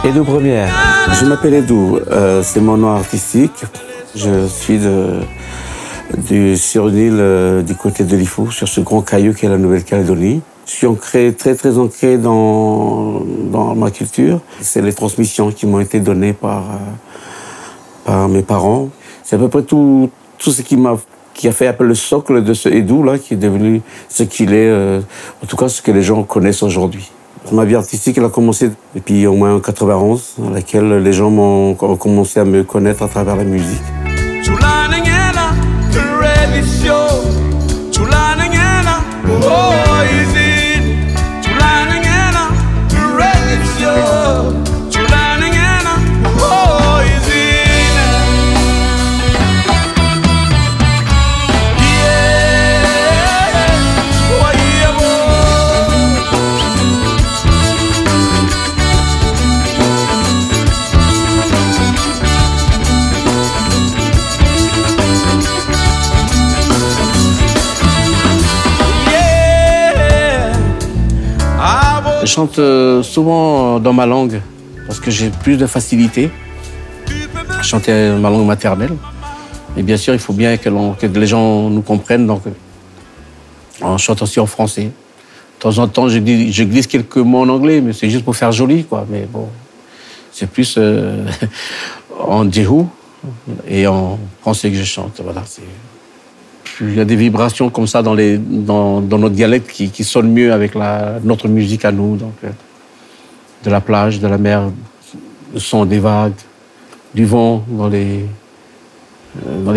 Edou Première. Je m'appelle Edou, c'est mon nom artistique. Je suis sur une île du côté de Lifou, sur ce grand caillou qu'est la Nouvelle-Calédonie. Je suis ancré, très ancré dans ma culture. C'est les transmissions qui m'ont été données par mes parents. C'est à peu près tout ce qui a fait un peu le socle de ce Edou là, qui est devenu ce qu'il est, en tout cas ce que les gens connaissent aujourd'hui. Ma vie artistique, elle a commencé depuis au moins 91, dans laquelle les gens ont commencé à me connaître à travers la musique. Je chante souvent dans ma langue parce que j'ai plus de facilité à chanter ma langue maternelle. Et bien sûr, il faut bien que les gens nous comprennent, donc on chante aussi en français. De temps en temps, je glisse quelques mots en anglais, mais c'est juste pour faire joli, quoi. Mais bon, c'est plus en djihou et en français que je chante. Voilà, il y a des vibrations comme ça dans notre dialecte qui sonnent mieux avec notre musique à nous. Donc, de la plage, de la mer, le son des vagues, du vent dans les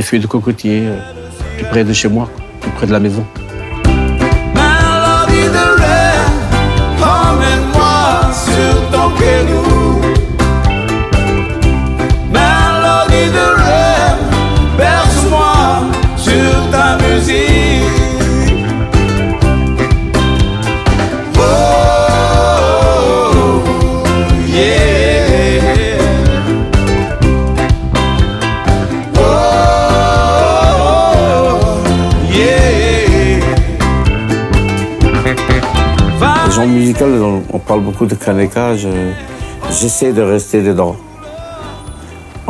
feuilles de cocotier, plus près de chez moi, plus près de la maison. Mélodie de rêve, emmène-moi sur ton caillou. Mélodie de rêve, berce-moi sur ta musique. Oh, yeah. Oh, yeah. Les gens musicaux, on parle beaucoup de Kaneka, j'essaie de rester dedans.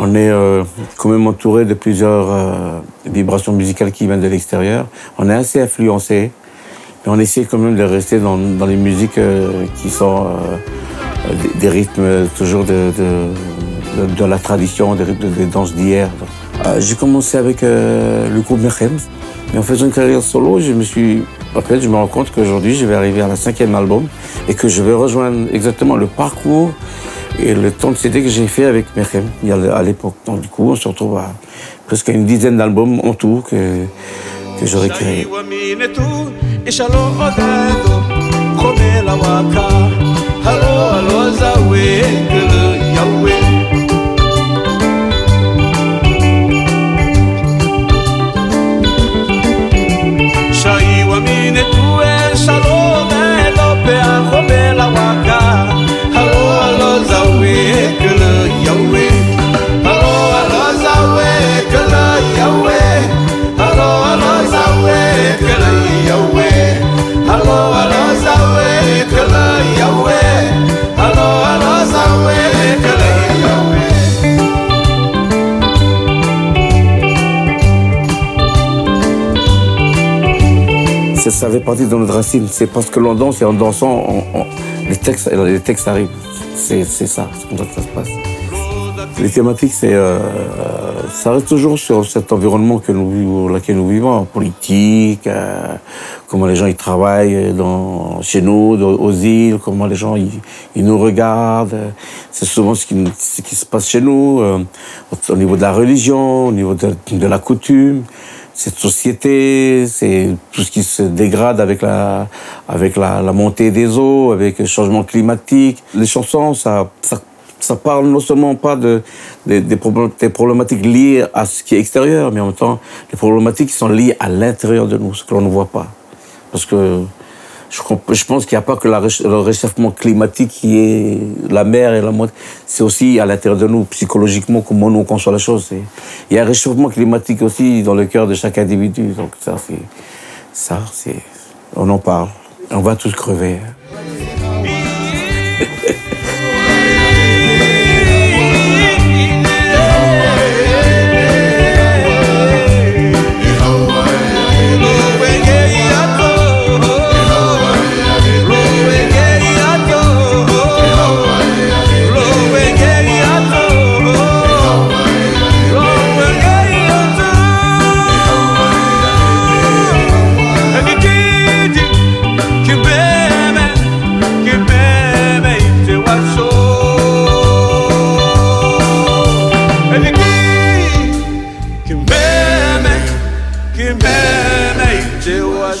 On est quand même entouré de plusieurs vibrations musicales qui viennent de l'extérieur. On est assez influencé, mais on essaie quand même de rester dans les musiques qui sont des rythmes toujours de la tradition, des rythmes des danses d'hier. J'ai commencé avec le groupe Mechem, mais en faisant une carrière solo, je me rends compte qu'aujourd'hui, je vais arriver à la 5e album et que je vais rejoindre exactement le parcours et le temps de CD que j'ai fait avec Mechem à l'époque. Donc du coup, on se retrouve à presque une dizaine d'albums en tout que j'aurais créé. Ça fait partie de notre racine. C'est parce que l'on danse et en dansant, les textes arrivent. C'est ça, c'est comme ça que ça se passe. Les thématiques, ça reste toujours sur cet environnement dans lequel nous vivons, politique, comment les gens ils travaillent chez nous, aux îles, comment les gens ils nous regardent. C'est souvent ce qui se passe chez nous, au niveau de la religion, au niveau de la coutume. Cette société, c'est tout ce qui se dégrade avec la montée des eaux, avec le changement climatique. Les chansons, ça parle non seulement pas des problématiques liées à ce qui est extérieur, mais en même temps, des problématiques qui sont liées à l'intérieur de nous, ce que l'on ne voit pas. Parce que je pense qu'il n'y a pas que le réchauffement climatique qui est la mer et la montée, c'est aussi à l'intérieur de nous, psychologiquement, comment nous on conçoit la chose. Il y a un réchauffement climatique aussi dans le cœur de chaque individu. Donc on en parle. On va tous crever.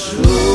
jour.